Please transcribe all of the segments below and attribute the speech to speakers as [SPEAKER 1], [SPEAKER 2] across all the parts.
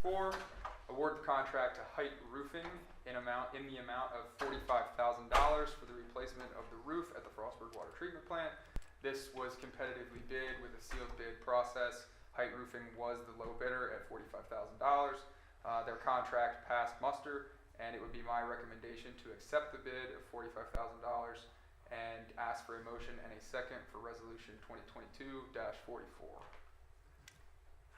[SPEAKER 1] 4, award the contract to Height Roofing in the amount of $45,000 for the replacement of the roof at the Frostburg Water Treatment Plant. This was competitively bid with a sealed bid process. Height Roofing was the low bidder at $45,000. Their contract passed muster, and it would be my recommendation to accept the bid of $45,000 and ask for a motion and a second for Resolution 2022-44.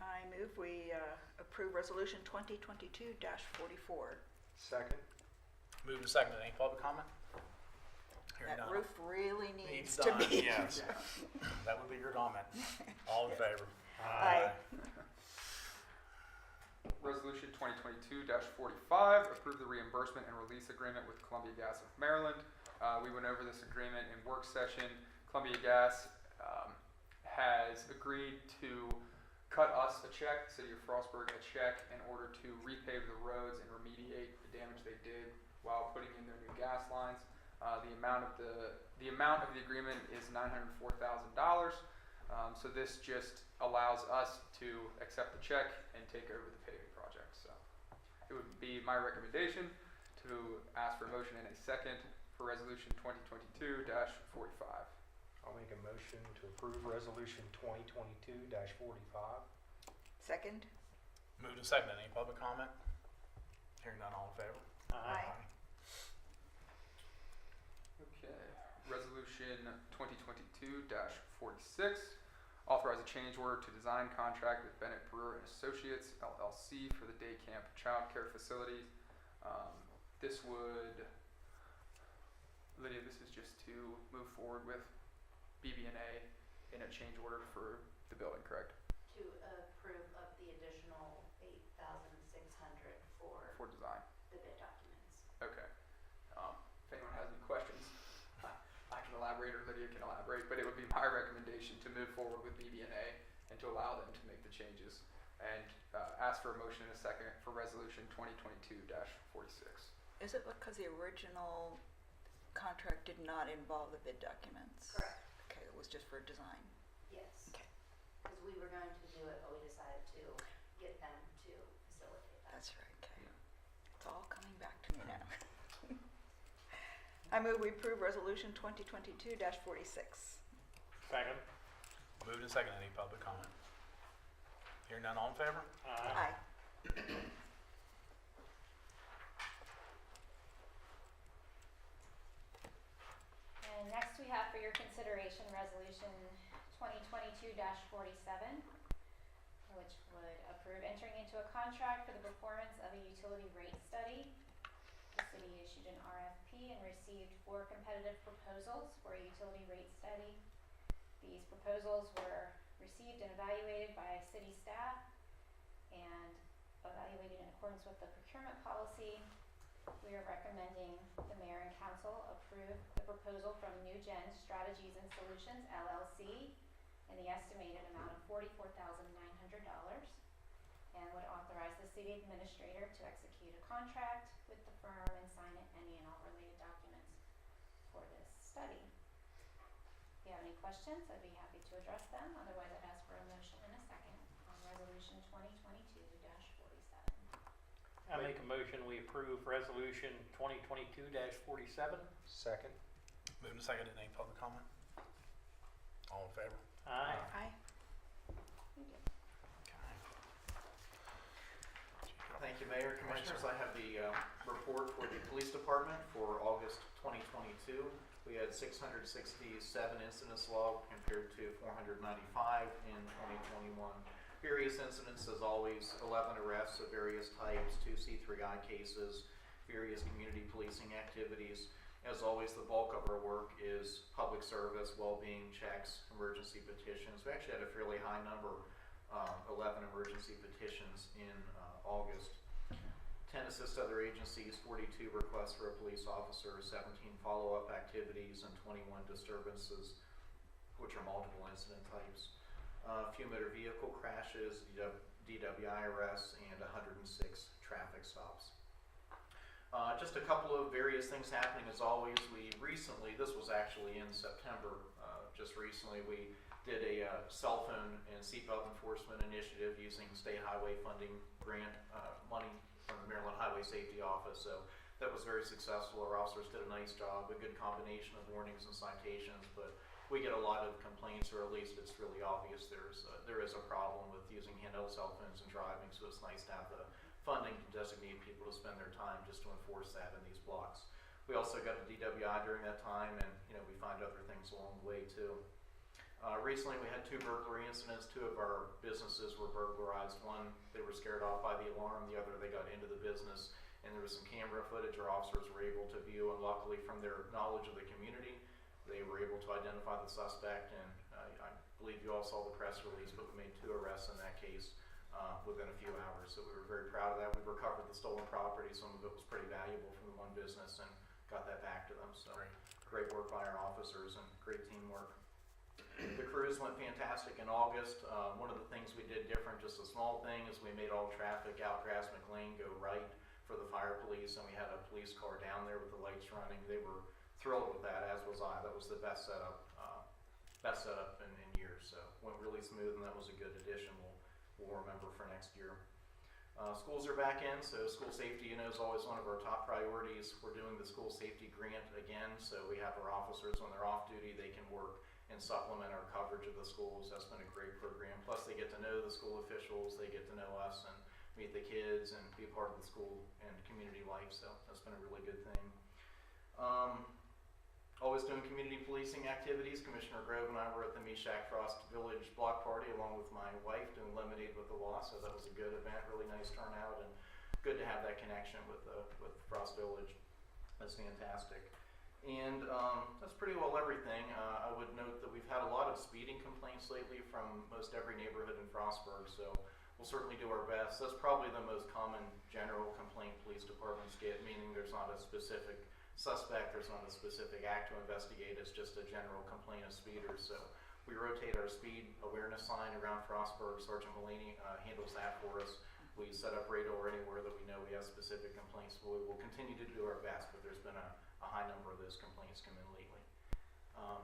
[SPEAKER 2] I move we approve Resolution 2022-44.
[SPEAKER 3] Second.
[SPEAKER 4] Moved and seconded. Any public comment? Hearing
[SPEAKER 2] That
[SPEAKER 4] none.
[SPEAKER 2] roof really needs to
[SPEAKER 4] done,
[SPEAKER 2] be.
[SPEAKER 4] yes. That would be your comment. All in favor?
[SPEAKER 2] Aye.
[SPEAKER 1] Resolution 2022-45, approve the reimbursement and release agreement with Columbia Gas of Maryland. We went over this agreement in work session. Columbia Gas has agreed to cut us a check, the city of Frostburg a check, in order to repave the roads and remediate the damage they did while putting in their new gas lines. The amount of the agreement is $904,000. So this just allows us to accept the check and take over the paving project. So it would be my recommendation to ask for a motion and a second for Resolution 2022-45.
[SPEAKER 3] I'll make a motion to approve Resolution 2022-45.
[SPEAKER 2] Second?
[SPEAKER 4] Moved and seconded. Any public comment? Hearing none. All in favor?
[SPEAKER 2] Aye.
[SPEAKER 1] Okay. Resolution 2022-46. Authorize a change order to design contract with Bennett Brewer and Associates LLC for the day camp child care facility. This would, Lydia, this is just to move forward with BB&A in a change order for the building, correct?
[SPEAKER 5] To approve up the additional $8,600 for
[SPEAKER 1] For design.
[SPEAKER 5] the bid documents.
[SPEAKER 1] Okay. If anyone has any questions, I can elaborate or Lydia can elaborate, but it would be my recommendation to move forward with BB&A and to allow them to make the changes and ask for a motion in a second for Resolution 2022-46.
[SPEAKER 2] Is it because the original contract did not involve the bid documents?
[SPEAKER 5] Correct.
[SPEAKER 2] Okay, it was just for design.
[SPEAKER 5] Yes.
[SPEAKER 2] Okay.
[SPEAKER 5] Because we were going to do it, but we decided to get them to facilitate that.
[SPEAKER 2] That's right, okay. It's all coming back to me now. I move we approve Resolution 2022-46.
[SPEAKER 3] Second.
[SPEAKER 4] Moved and seconded. Any public comment? Hearing none. All in favor?
[SPEAKER 2] Aye.
[SPEAKER 6] And next we have for your consideration Resolution 2022-47, which would approve entering into a contract for the performance of a utility rate study. The city issued an RFP and received 4 competitive proposals for a utility rate study. These proposals were received and evaluated by city staff and evaluated in accordance with the procurement policy. We are recommending the mayor and council approve the proposal from New Gen Strategies and Solutions LLC in the estimated amount of $44,900 and would authorize the city administrator to execute a contract with the firm and sign any and all related documents for this study. If you have any questions, I'd be happy to address them. Otherwise, I'd ask for a motion in a second on Resolution 2022-47.
[SPEAKER 7] I make a motion we approve Resolution 2022-47.
[SPEAKER 3] Second.
[SPEAKER 4] Moved and seconded. Any public comment? All in favor?
[SPEAKER 7] Aye.
[SPEAKER 2] Aye.
[SPEAKER 6] Thank you.
[SPEAKER 4] Okay.
[SPEAKER 8] Thank you, Mayor, Commissioners. I have the report for the Police Department for August 2022. We had 667 incidents logged compared to 495 in 2021. Various incidents, as always, 11 arrests of various types, 2 C3I cases, various community policing activities. As always, the bulk of our work is public service, well-being checks, emergency petitions. We actually had a fairly high number, 11 emergency petitions in August. 10 assist other agencies, 42 requests for a police officer, 17 follow-up activities, and 21 disturbances, which are multiple incident types. A few motor vehicle crashes, DWI arrests, and 106 traffic stops. Just a couple of various things happening as always. We recently, this was actually in September, just recently we did a cell phone and seatbelt enforcement initiative using state highway funding grant money from the Maryland Highway Safety Office. So that was very successful. Our officers did a nice job, a good combination of warnings and citations, but we get a lot of complaints, or at least it's really obvious there is a problem with using handheld cell phones and driving, so it's nice to have the funding to designate people to spend their time just to enforce that in these blocks. We also got a DWI during that time, and we find other things along the way too. Recently we had 2 burglary incidents. 2 of our businesses were burglarized. One, they were scared off by the alarm. The other, they got into the business, and there was some camera footage our officers were able to view, and luckily from their knowledge of the community, they were able to identify the suspect, and I believe you all saw the press release, but we made 2 arrests in that case within a few hours. So we were very proud of that. We recovered the stolen property. Some of it was pretty valuable from the one business, and got that back to them. So great work by our officers and great teamwork. The cruise went fantastic in August. One of the things we did different, just a small thing, is we made all traffic out Grass McLean go right for the fire police, and we had a police car down there with the lights running. They were thrilled with that, as was I. That was the best setup in years. So went really smooth, and that was a good addition. We'll remember for next year. Schools are back in, so school safety, is always one of our top priorities. We're doing the school safety grant again, so we have our officers, when they're off duty, they can work and supplement our coverage of the schools. That's been a great program. Plus they get to know the school officials, they get to know us and meet the kids and be a part of the school and community life, so that's been a really good thing. Always doing community policing activities. Commissioner Grove and I were at the Meshack Frost Village block party along with my wife doing lemonade with the law, so that was a good event, really nice turnout, and good to have that connection with Frost Village. That's fantastic. And that's pretty well everything. I would note that we've had a lot of speeding complaints lately from most every neighborhood in Frostburg, so we'll certainly do our best. That's probably the most common general complaint police departments get, meaning there's not a specific suspect, there's not a specific act to investigate, it's just a general complaint of speeders. So we rotate our speed awareness sign around Frostburg. Sergeant Mulaney handles that for us. We set up radar anywhere that we know we have specific complaints. We will continue to do our best, but there's been a high number of those complaints come in lately.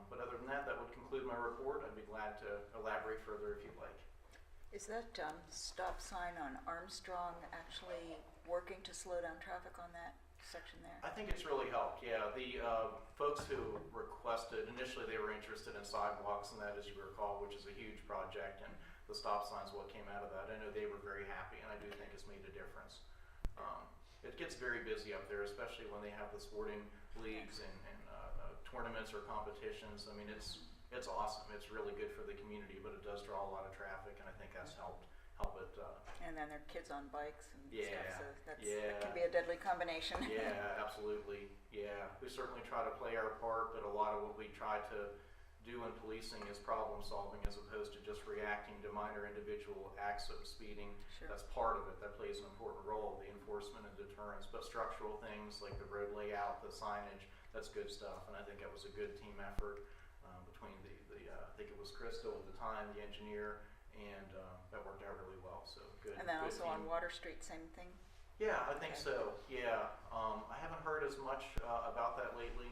[SPEAKER 8] But other than that, that would conclude my report. I'd be glad to elaborate further if you'd like.
[SPEAKER 2] Is that stop sign on Armstrong actually working to slow down traffic on that section there?
[SPEAKER 8] I think it's really helped, yeah. The folks who requested, initially they were interested in sidewalks and that, as you recall, which is a huge project, and the stop signs what came out of that. I know they were very happy, and I do think it's made a difference. It gets very busy up there, especially when they have the sporting leagues and tournaments or competitions. I mean, it's awesome. It's really good for the community, but it does draw a lot of traffic, and I think that's help it.
[SPEAKER 2] And then there are kids on bikes and
[SPEAKER 8] Yeah,
[SPEAKER 2] stuff, so that
[SPEAKER 8] yeah.
[SPEAKER 2] can be a deadly combination.
[SPEAKER 8] Yeah, absolutely. Yeah, we certainly try to play our part, but a lot of what we try to do in policing is problem solving as opposed to just reacting to minor individual acts of speeding.
[SPEAKER 2] Sure.
[SPEAKER 8] That's part of it. That plays an important role, the enforcement and deterrence. But structural things like the road layout, the signage, that's good stuff. And I think that was a good team effort between I think it was Crystal at the time, the engineer, and that worked out really well. So good.
[SPEAKER 2] And then
[SPEAKER 8] good
[SPEAKER 2] also
[SPEAKER 8] team.
[SPEAKER 2] on Water Street, same thing?
[SPEAKER 8] Yeah, I think
[SPEAKER 2] Okay.
[SPEAKER 8] so. Yeah, I haven't heard as much about that lately.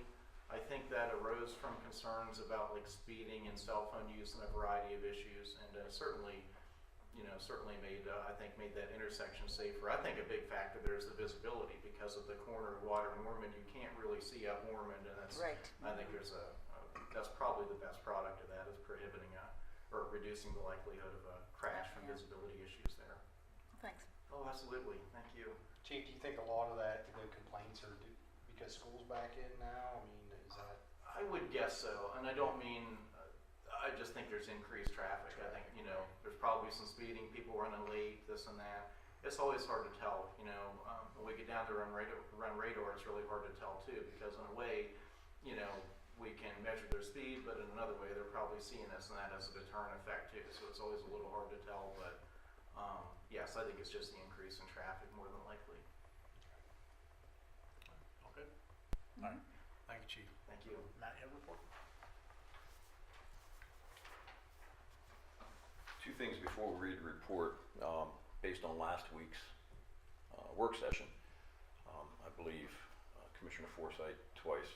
[SPEAKER 8] I think that arose from concerns about like speeding and cell phone use and a variety of issues, and certainly made made that intersection safer. I think a big factor there is the visibility because of the corner of Water and Mormon. You can't really see up Mormon, and that's
[SPEAKER 2] Right.
[SPEAKER 8] I think there's that's probably the best product of that is prohibiting or reducing the likelihood of a crash from
[SPEAKER 2] Yeah.
[SPEAKER 8] visibility issues there.
[SPEAKER 2] Thanks.
[SPEAKER 8] Oh, absolutely. Thank you.
[SPEAKER 3] Chief, do you think a lot of the complaints are because school's back in now? I mean, is that?
[SPEAKER 8] I would guess so, and I don't mean, I just think there's increased traffic. I think, there's probably some speeding, people running late, this and that. It's always hard to tell, when we get down to run radar, it's really hard to tell too, because in a way, we can measure their speed, but in another way, they're probably seeing us, and that has a deterrent effect too, so it's always a little hard to tell, but yes, I think it's just the increase in traffic more than likely.
[SPEAKER 4] Okay. All right. Thank you, Chief.
[SPEAKER 8] Thank you.
[SPEAKER 4] Matt, you have a report?
[SPEAKER 9] Two things before we read the report. Based on last week's work session, I believe Commissioner Forsythe twice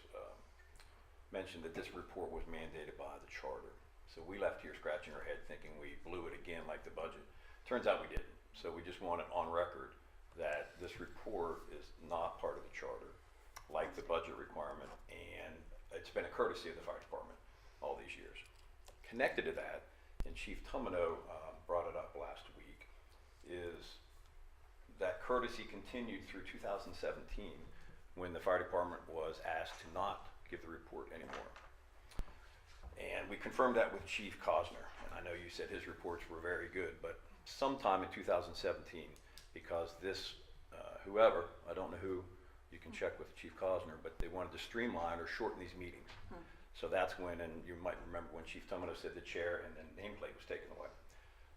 [SPEAKER 9] mentioned that this report was mandated by the charter. So we left here scratching our head thinking we blew it again like the budget. Turns out we didn't. So we just want it on record that this report is not part of the charter, like the budget requirement, and it's been a courtesy of the fire department all these years. Connected to that, and Chief Tumino brought it up last week, is that courtesy continued through 2017 when the fire department was asked to not give the report anymore. And we confirmed that with Chief Cosner, and I know you said his reports were very good, but sometime in 2017, because this, whoever, I don't know who, you can check with Chief Cosner, but they wanted to streamline or shorten these meetings. So that's when, and you might remember when Chief Tumino said the chair and then nameplate was taken away.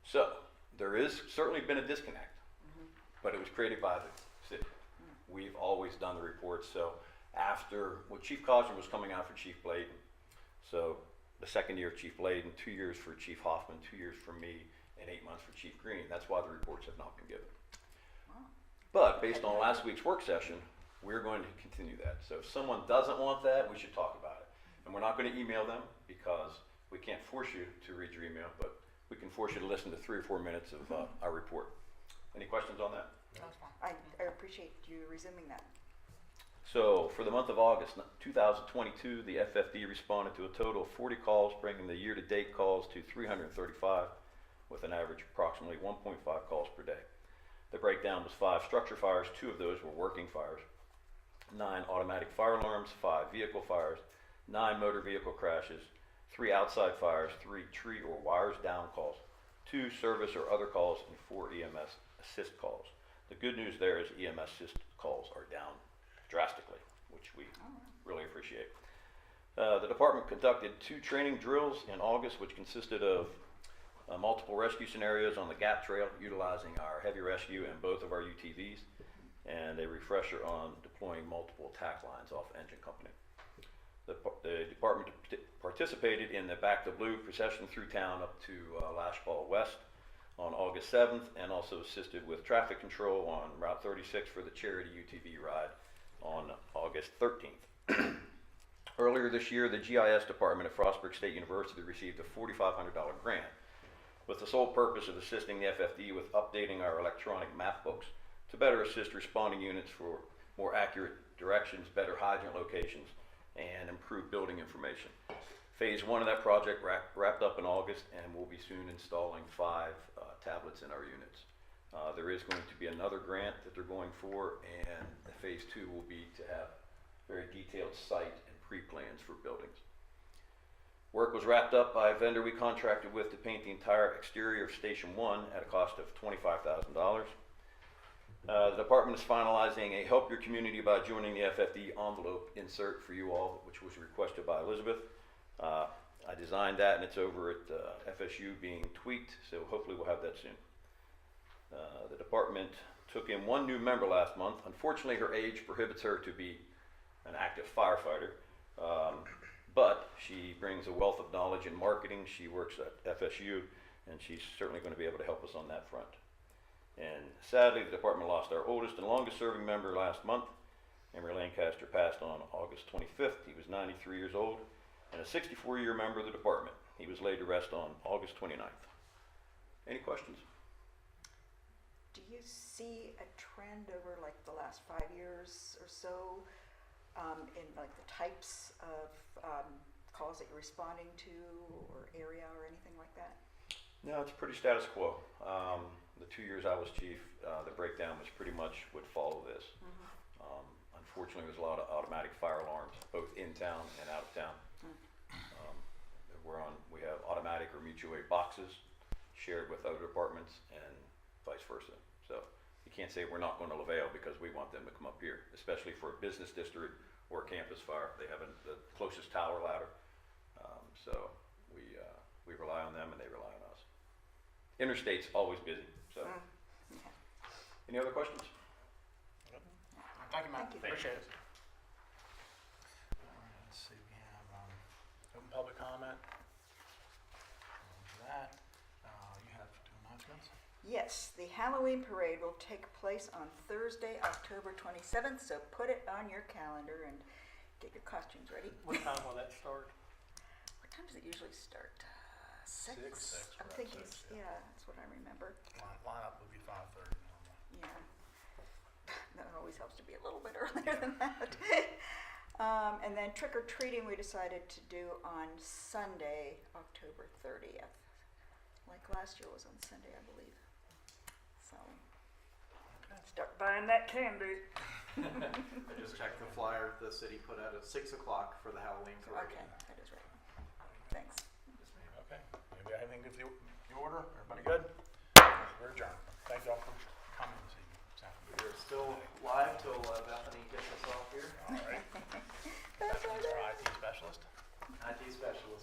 [SPEAKER 9] So there is certainly been a disconnect, but it was created by the city. We've always done the reports. So after, well, Chief Cosner was coming out for Chief Bladen. So the second year of Chief Bladen, 2 years for Chief Hoffman, 2 years for me, and 8 months for Chief Green. That's why the reports have not been given. But based on last week's work session, we're going to continue that. So if someone doesn't want that, we should talk about it. And we're not going to email them because we can't force you to read your email, but we can force you to listen to 3 or 4 minutes of our report. Any questions on that?
[SPEAKER 2] I appreciate you resuming that.
[SPEAKER 9] So for the month of August 2022, the FFD responded to a total of 40 calls, bringing the year-to-date calls to 335, with an average approximately 1.5 calls per day. The breakdown was 5 structure fires, 2 of those were working fires, 9 automatic fire alarms, 5 vehicle fires, 9 motor vehicle crashes, 3 outside fires, 3 tree or wires down calls, 2 service or other calls, and 4 EMS assist calls. The good news there is EMS assist calls are down drastically, which we really appreciate. The department conducted 2 training drills in August, which consisted of multiple rescue scenarios on the GAP trail, utilizing our heavy rescue and both of our UTVs, and a refresher on deploying multiple attack lines off Engine Company. The department participated in the Back to Blue procession through town up to Lashball West on August 7th, and also assisted with traffic control on Route 36 for the charity UTV ride on August 13th. Earlier this year, the GIS department at Frostburg State University received a $4,500 grant with the sole purpose of assisting the FFD with updating our electronic map books to better assist responding units for more accurate directions, better hydrant locations, and improved building information. Phase 1 of that project wrapped up in August, and we'll be soon installing 5 tablets in our units. There is going to be another grant that they're going for, and phase 2 will be to have very detailed site and pre-plans for buildings. Work was wrapped up by a vendor we contracted with to paint the entire exterior of Station 1 at a cost of $25,000. The department is finalizing a Help Your Community by Joining the FFD envelope insert for you all, which was requested by Elizabeth. I designed that, and it's over at FSU being tweaked, so hopefully we'll have that soon. The department took in 1 new member last month. Unfortunately, her age prohibits her to be an active firefighter, but she brings a wealth of knowledge in marketing. She works at FSU, and she's certainly going to be able to help us on that front. And sadly, the department lost our oldest and longest serving member last month. Emery Lancaster passed on August 25th. He was 93 years old and a 64-year member of the department. He was laid to rest on August 29th. Any questions?
[SPEAKER 2] Do you see a trend over like the last 5 years or so in like the types of calls that you're responding to or area or anything like that?
[SPEAKER 9] No, it's pretty status quo. The 2 years I was chief, the breakdown was pretty much would follow this. Unfortunately, there's a lot of automatic fire alarms, both in town and out of town. We have automatic or mutual aid boxes shared with other departments and vice versa. So you can't say we're not going to LaVale because we want them to come up here, especially for a business district or a campus fire. They have the closest tower ladder. So we rely on them and they rely on us. Interstate's always busy. So, any other questions?
[SPEAKER 4] Thank you, Matt.
[SPEAKER 2] Thank you.
[SPEAKER 4] Appreciate it. Let's see, we have open public comment. That you have two announcements.
[SPEAKER 2] Yes, the Halloween parade will take place on Thursday, October 27th, so put it on your calendar and get your costumes ready.
[SPEAKER 7] What time will that start?
[SPEAKER 2] What time does it usually start? 6?
[SPEAKER 4] Six,
[SPEAKER 2] I'm
[SPEAKER 4] right,
[SPEAKER 2] thinking,
[SPEAKER 4] six,
[SPEAKER 2] yeah, that's what I remember.
[SPEAKER 4] Lineup would be 5:30 normal.
[SPEAKER 2] Yeah. That always helps to be a little bit earlier than that. And then trick or treating we decided to do on Sunday, October 30th. Like last year was on Sunday, I believe. So, start buying that candy.
[SPEAKER 8] I just checked the flyer the city put out at 6 o'clock for the Halloween parade.
[SPEAKER 2] Okay, that is right. Thanks.
[SPEAKER 8] Yes, ma'am.
[SPEAKER 4] Okay, anybody have anything to the order? Everybody good? We're adjourned. Thank y'all for coming this evening.
[SPEAKER 8] We're still live till Bethany gets us off here.
[SPEAKER 4] All right.
[SPEAKER 2] That's
[SPEAKER 4] Stephanie's our IT specialist.
[SPEAKER 8] IT specialist.